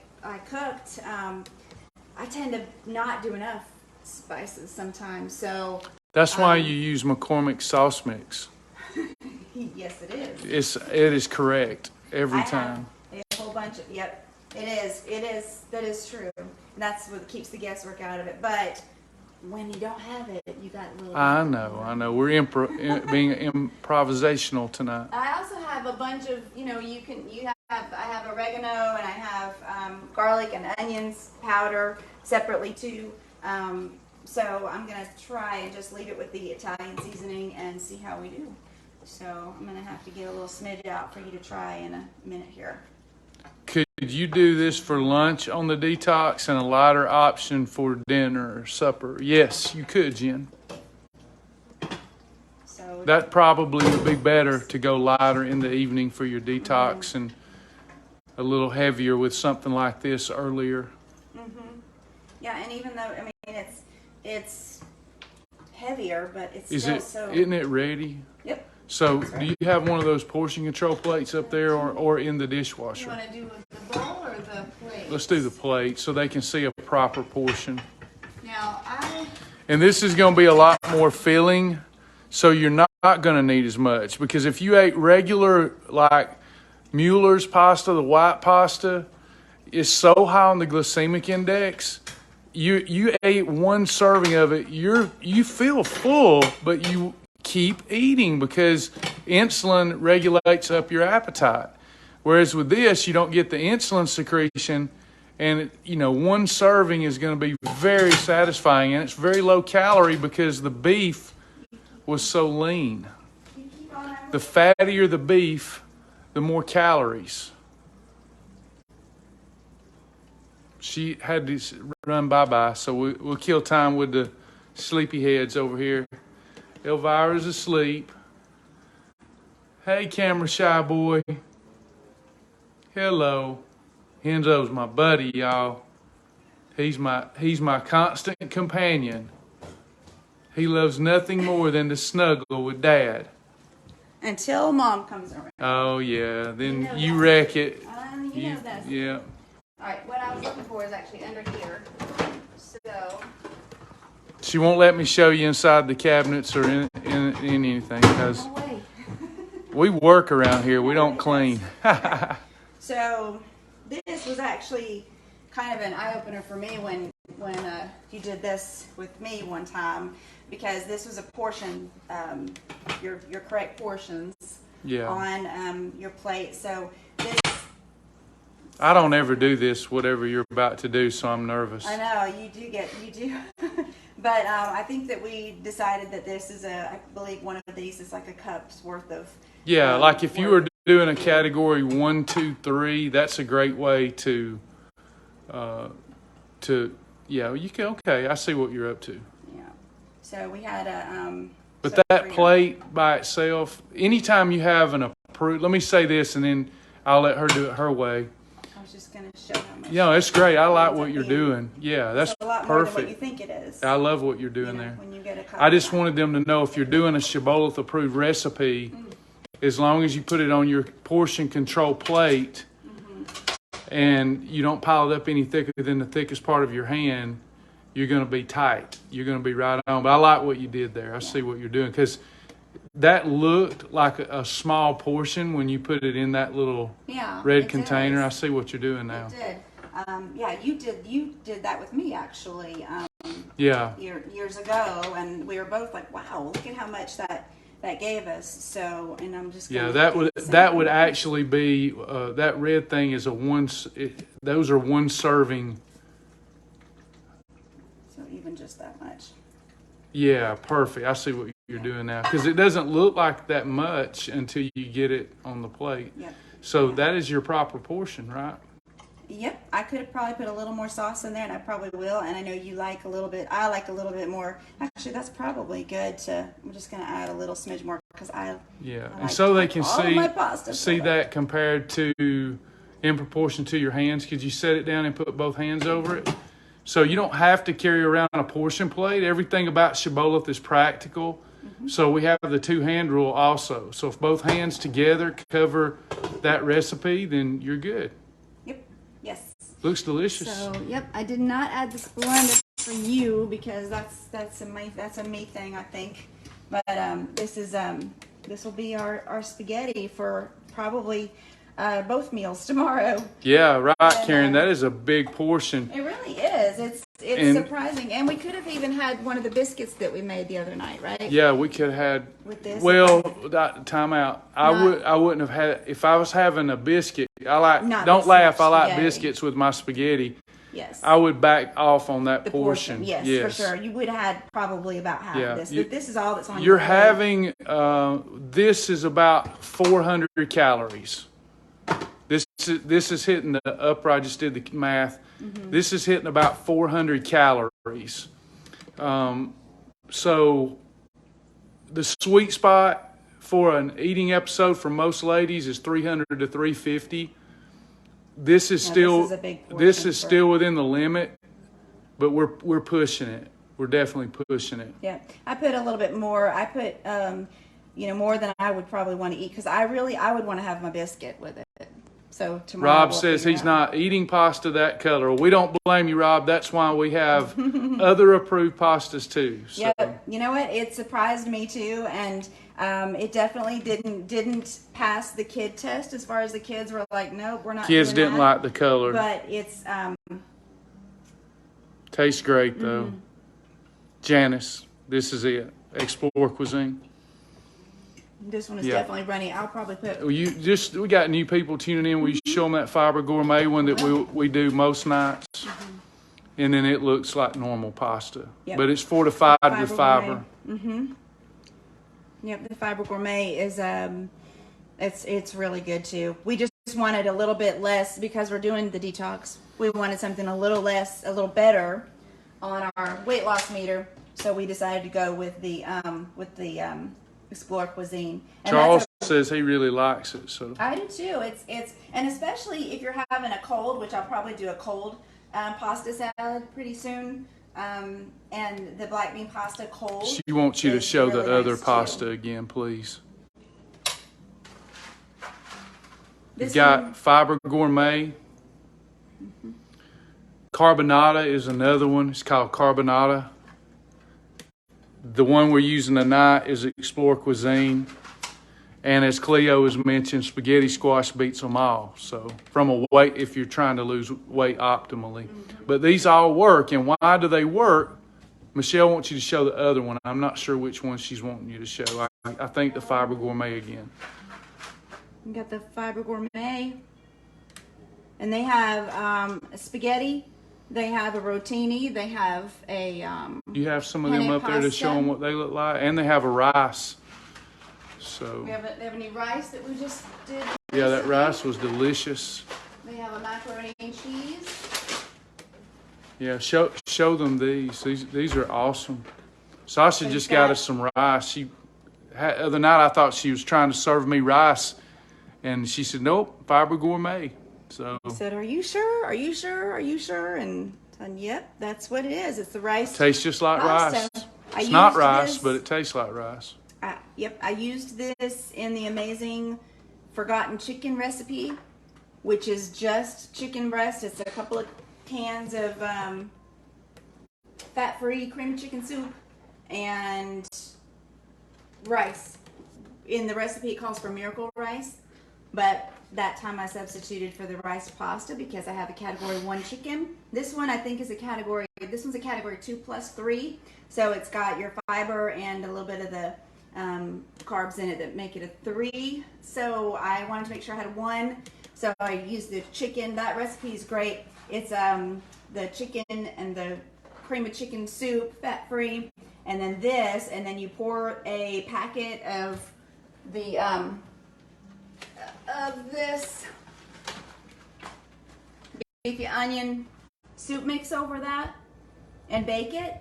cooked, I tend to not do enough spices sometimes. So That's why you use McCormick sauce mix. yes, it is. It is correct every time. A whole bunch of, yep, it is, that is true. And that's what keeps the guesswork out of it. But when you don't have it, you got a little. I know. We're being improvisational tonight. I also have a bunch of, I have oregano and I have garlic and onions powder separately too. So I'm going to try and just leave it with the Italian seasoning and see how we do. So I'm going to have to get a little smidge out for you to try in a minute here. Could you do this for lunch on the detox and a lighter option for dinner or supper? Yes, you could, Jen. So That probably would be better to go lighter in the evening for your detox and a little heavier with something like this earlier. yeah, and even though, I mean, it's heavier, but it's Isn't it ready? Yep. So do you have one of those portion control plates up there or in the You dishwasher? want to do the bowl or the plate? Let's do the plate so they can see a proper portion. Now, And this is going to be a lot more filling, so you're not going to need as much. Because if you ate regular, like Mueller's pasta, the white pasta, is so high on the glycemic index. You ate one serving of it, you feel full, but you keep eating because insulin regulates up your appetite. Whereas with this, you don't get the insulin secretion, and one serving is going to be very satisfying, and it's very low calorie because the beef was so lean. The fattier the beef, the more calories. She had to run bye-bye, so we'll kill time with the sleepy heads over here. Elvira's asleep. Hey, camera shy boy. Hello. Henzo's my buddy, y'all. He's my constant companion. He loves nothing more than to snuggle with Dad. until Mom comes around. Oh yeah, then you that. wreck it. You know that. Yeah. All right, what I was looking for is actually under here. So. She won't let me show you inside the cabinets or in anything because No way. we work around here. We don't clean. So this was actually kind of an eye-opener for me when you did this with me one time, because this was a portion, your correct portions on your plate. So this. I don't ever do this, whatever you're about to do, so I'm nervous. I know, you do. But I think that we decided that this is I believe one of these is like a cup's worth of. Yeah, like if you were doing a category 1, 2, 3, that's a great way to you can, okay, I see what you're up to. Yeah. So we had a, but that plate by itself, anytime you have an approved, let me say this and then I'll let her do it her way. I was just going to show how much. Yeah, it's great. I like what you're doing. Yeah, that's a lot more than what you perfect. think it is. I love what you're doing there. When you get a cup I just wanted them to know if you're doing a Shibboleth approved recipe, as long as you put it on your portion control plate and you don't pile it up any thicker than the thickest part of your hand, you're going to be tight. You're going to be right on. But I like what you did there. I see what you're doing, because that looked like a small portion when you put it in that little red container. I see what you're doing now. It did. You did that with me actually. Years ago, and we were both like, "Wow, look at how much that gave us." So, and I'm just that would actually be that red thing is those are one serving. So even just that much. Yeah, perfect. I see what you're doing now, because it doesn't look like that much until you get it on the plate. Yep. So that is your proper portion, right? Yep. I could have probably put a little more sauce in there, and I probably will. And I know you like a little bit. I like a little bit more. Actually, that's probably good I'm just going to add a little smidge more because I Yeah, like and so they can see my pasta that compared to in proportion to your hands. Could you set it down and put both hands over it? So you don't have to carry around a portion plate. Everything about Shibboleth is practical. So we have the 2-hand rule also. So if both hands together cover that recipe, then you're good. Yep. Yes. Looks delicious. So, yep, I did not add the Splenda for you because that's a me thing, I think. But this will be our spaghetti for probably both meals tomorrow. Yeah, right, Karen. That is a big portion. It really is. It's surprising, and we could have even had one of the biscuits that we made the other night, right? Yeah, we could have had. With this. Well, time out. I wouldn't have had if I was having a biscuit. I like. Not Don't this laugh. much I like spaghetti. biscuits with my spaghetti. Yes. I would back off on that The portion. Yes, for sure. You would have had probably about half Yeah, of this, but this is all that's on You're your plate. having. This is about 400 calories. This is hitting the upper. I just did the math. This is hitting about 400 calories. So the sweet spot for an eating episode for most ladies is 300 to 350. This is still a big portion this is for- still within the limit, but we're pushing it. We're definitely pushing it. Yeah, I put a little bit more. I put more than I would probably want to eat because I would want to have my biscuit with it. So tomorrow Rob we'll says figure he's out. not eating pasta that color. We don't blame you, Rob. That's why we have other approved pastas too. So. Yeah, you know what? It surprised me too, and it definitely didn't pass the kid test as far as the kids were like, nope, we're not. Kids doing didn't that. like the color. But it's Tastes great though. Janice, this is it. Explore cuisine. this one is Yeah. definitely runny. I'll probably put. We got new people tuning in. We show them that Fiber Gourmet one that we do most nights, and then it looks like normal pasta, Yep. but it's fortified with fiber. Yep, the Fiber Gourmet is it's really good too. We just wanted a little bit less because we're doing the detox. We wanted something a little less, a little better on our weight loss meter, so we decided to go with the Explore Cuisine. And Charles that's says he really likes it. So I do too. It's and especially if you're having a cold, which I'll probably do a cold pasta salad pretty soon. And the black bean pasta cold. she wants you to is show really the other nice, too. pasta again, please. This You got one- Fiber Gourmet. Carbonata is another one. It's called Carbonata. The one we're using tonight is Explore Cuisine. And as Cleo has mentioned, spaghetti squash beats them all. So from a weight, if you're trying to lose weight optimally. But these all work. And why do they work? Michelle wants you to show the other one. I'm not sure which one she's wanting you to show. I think the Fiber Gourmet again. You got the Fiber Gourmet, and they have spaghetti. They have a rotini. They have a You have some of them penne up there to show pasta. them what they look like. And they have a rice. So, they have a new rice that we just did. yeah, that recently. rice was delicious. They have a macaroni and cheese. Yeah, show them these. These are awesome. Sasha They've just got got- us some rice. The other night I thought she was trying to serve me rice, and she said, "Nope, Fiber Gourmet." So I said, "Are you sure? Are you sure? Are you sure?" And yep, that's what it is. It's the rice. tastes just like pasta. rice. I It's not used rice, this- but it tastes like rice. Yep, I used this in the amazing forgotten chicken recipe, which is just chicken breast. It's a couple of cans of fat-free cream chicken soup and rice. In the recipe, it calls for miracle rice, but that time I substituted for the rice pasta because I have a category 1 chicken. This one I think is this one's a category 2+3, so it's got your fiber and a little bit of the carbs in it that make it a 3. So I wanted to make sure I had 1. So I used the chicken. That recipe is great. It's the chicken and the cream of chicken soup, fat-free, and then this, and then you pour a packet of the this beefy onion soup mix over that and bake it.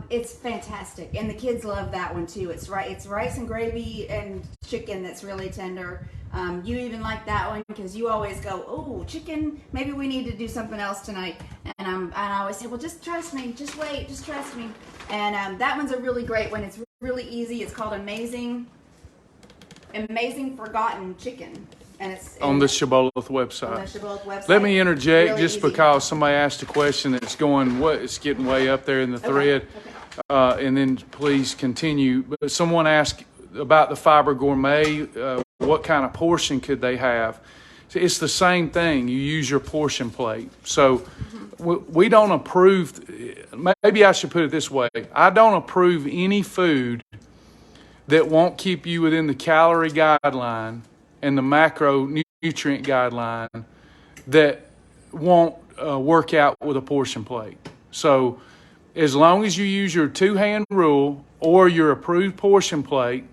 It's fantastic, and the kids love that one too. It's rice and gravy and chicken that's really tender. You even like that one because you always go, oh, chicken. Maybe we need to do something else tonight. And I always say, well, just trust me, just wait, just trust me. And that one's a really great one. It's really easy. It's called Amazing Forgotten Chicken. And it's on the Shibboleth website. On the Shibboleth website. Let me interject really just easy. because somebody asked a question that's going, it's getting way up there in the thread. Okay. And then please continue. But someone asked about the Fiber Gourmet, what kind of portion could they have? It's the same thing. You use your portion plate. So we don't approve, maybe I should put it this way. I don't approve any food that won't keep you within the calorie guideline and the macronutrient guideline that won't work out with a portion plate. So as long as you use your 2-hand rule or your approved portion plate,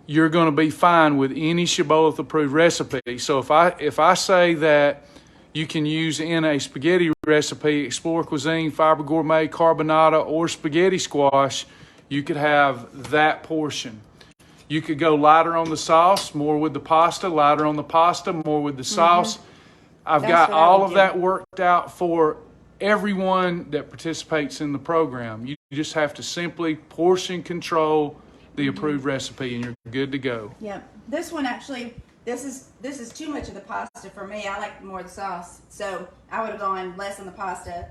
you're going to be fine with any Shibboleth approved recipe. So if I say that you can use in a spaghetti recipe, Explore Cuisine, Fiber Gourmet, Carbonara, or spaghetti squash, you could have that portion. You could go lighter on the sauce, more with the pasta, lighter on the pasta, more with the sauce. I've got all of that worked out for everyone that participates in the program. You just have to simply portion control the approved recipe and you're good to go. Yep. This one actually, this is too much of the pasta for me. I like more of the sauce. So I would have gone less on the pasta,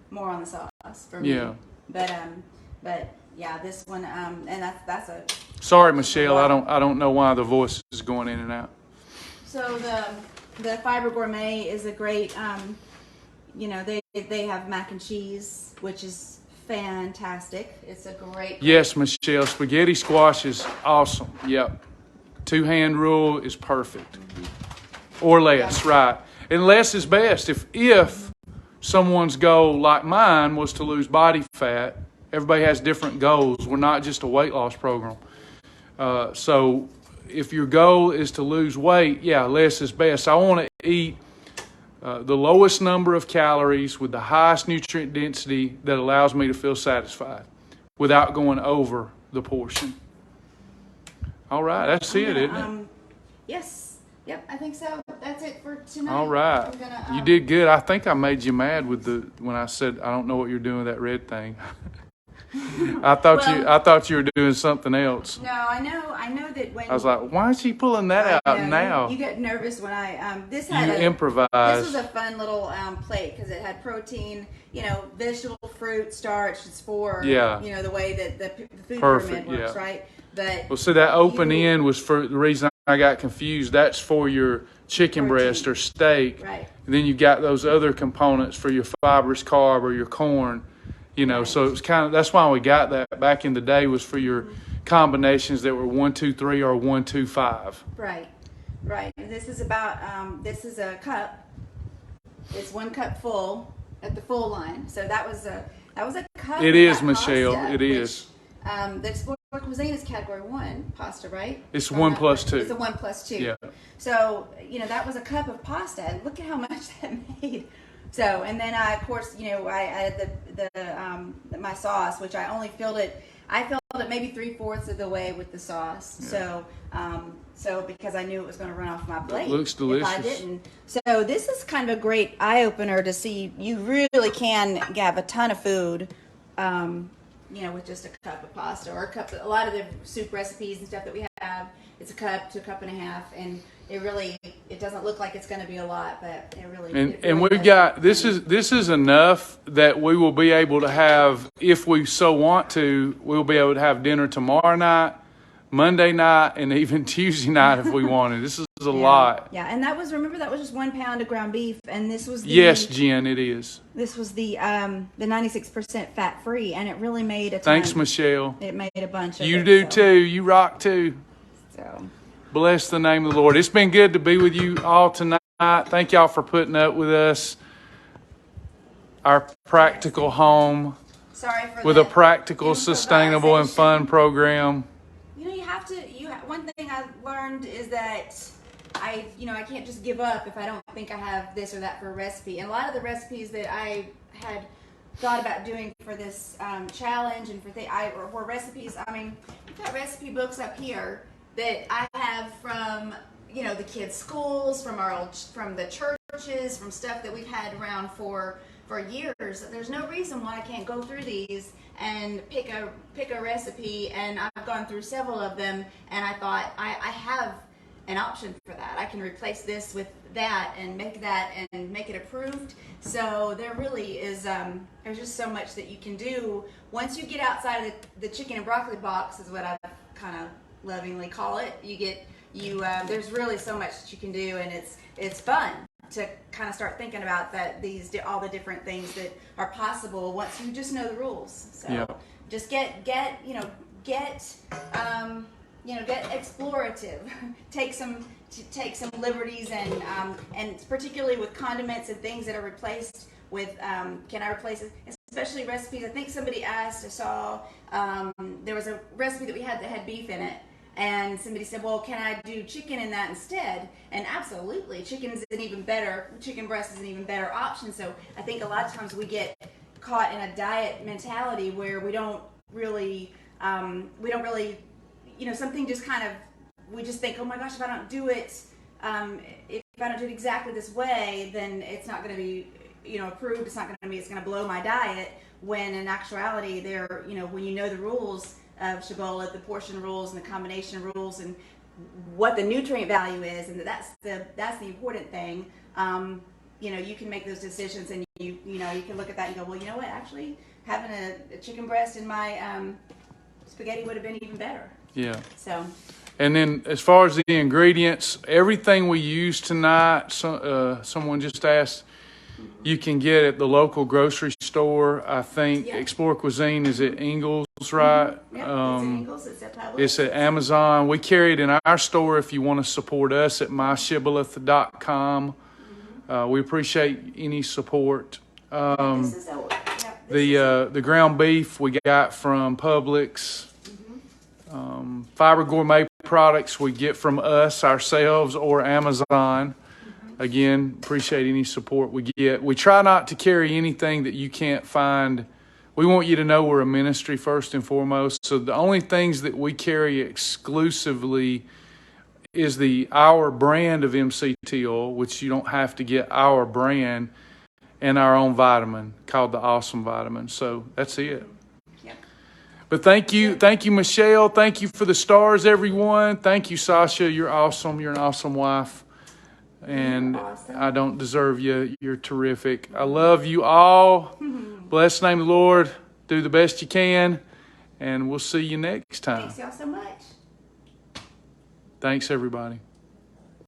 more on the sauce for me. Yeah. But yeah, this one, and that's a. Sorry, Michelle, I don't know why the voice is going in and out. So the Fiber Gourmet is a great, they have mac and cheese, which is fantastic. It's a great. Yes, Michelle, spaghetti squash is awesome. Yep. 2-hand rule is perfect. Or less, right. And less is best. If someone's goal, like mine, was to lose body fat, everybody has different goals. We're not just a weight loss program. So if your goal is to lose weight, yeah, less is best. I want to eat the lowest number of calories with the highest nutrient density that allows me to feel satisfied without going over the portion. All right, that's it, isn't it? Yes. Yep, I think so. That's it for tonight. All right. You did good. I think I made you mad when I said I don't know what you're doing with that red thing. I thought you were doing something else. No, I know that when I was like, why is she pulling that out now? You get nervous when I improvise. This was a fun little plate because it had protein, vegetable, fruit, starch. It's for the way that the food pyramid works, right? But so that open end was for the reason I got confused. That's for your chicken breast or steak, right? And then you got those other components for your fibrous carb or your corn. So it was that's why we got that back in the day, was for your combinations that were 1, 2, 3 or 1, 2, 5. Right. And this is about this is a cup. It's 1 cup full at the full line. So that was a cup. It is, Michelle. Pasta, it is. The Explore Cuisine is category 1 pasta, right? It's 1 plus 2. It's a 1 plus 2. Yeah. So that was a cup of pasta, and look at how much that made. So, and then I added my sauce, which I only filled it. I filled it maybe 3/4 of the way with the sauce. Yeah. So because I knew it was going to run off my plate. It looks delicious. If I didn't. So this is kind of a great eye opener to see you really can have a ton of food, with just a cup of pasta or a lot of the soup recipes and stuff that we have. It's a cup to a cup and a half, and it doesn't look like it's going to be a lot, but it really. And we've got this is enough that we will be able to have, if we so want to, we'll be able to have dinner tomorrow night, Monday night, and even Tuesday night if we wanted. This is a lot. Yeah, and that was just 1 pound of ground beef, and this was yes, Jen, it is. This was the 96% fat free, and it really made a ton. Thanks, Michelle. It made a bunch of. You do too. You rock too. So. Bless the name of the Lord. It's been good to be with you all tonight. Thank y'all for putting up with us. Our practical home. Sorry for with a practical, sustainable, and fun program. You have to. One thing I learned is that I can't just give up if I don't think I have this or that for a recipe. And a lot of the recipes that I had thought about doing for this challenge and for recipes. I mean, we've got recipe books up here that I have from the kids' schools, from the churches, from stuff that we've had around for years. There's no reason why I can't go through these and pick a recipe, and I've gone through several of them, and I thought I have an option for that. I can replace this with that and make it approved. So there really is there's just so much that you can do once you get outside of the chicken and broccoli box, is what I kind of lovingly call it. There's really so much that you can do, and it's fun to kind of start thinking about all the different things that are possible once you just know the rules. So just get explorative. take some liberties, and particularly with condiments and things that are replaced with. Can I replace it? Especially recipes. I think somebody asked. I saw there was a recipe that we had that had beef in it. And somebody said, well, can I do chicken in that instead? And absolutely, chicken breast is an even better option. So I think a lot of times we get caught in a diet mentality where we don't really, something just kind of, we just think, oh my gosh, if I don't do it, exactly this way, then it's not going to be, approved. It's going to blow my diet. When in actuality, when you know the rules of Shibboleth, the portion rules and the combination rules, and what the nutrient value is, and that's the important thing. You can make those decisions, and you can look at that and go, well, you know what? Actually, having a chicken breast in my spaghetti would have been even better. Yeah. So. And then as far as the ingredients, everything we use tonight, someone just asked, you can get at the local grocery store. I think Explore Cuisine is at Ingles, right? Mm-hmm. Yep, it's at Ingles. It's at Publix. It's at Amazon. We carry it in our store if you want to support us at myshibboleth.com. We appreciate any support. The ground beef we got from Publix. Fiber Gourmet products we get from us ourselves or Amazon. Again, appreciate any support we get. We try not to carry anything that you can't find. We want you to know we're a ministry first and foremost. So the only things that we carry exclusively is our brand of MCT oil, which you don't have to get our brand, and our own vitamin called the Awesome Vitamin. So that's it. But thank you, Michelle. Thank you for the stars, everyone. Thank you, Sasha. You're awesome. You're an awesome wife. And awesome. I don't deserve you. You're terrific. I love you all. Bless the name of the Lord. Do the best you can. And we'll see you next time. Thanks y'all so much. Thanks, everybody.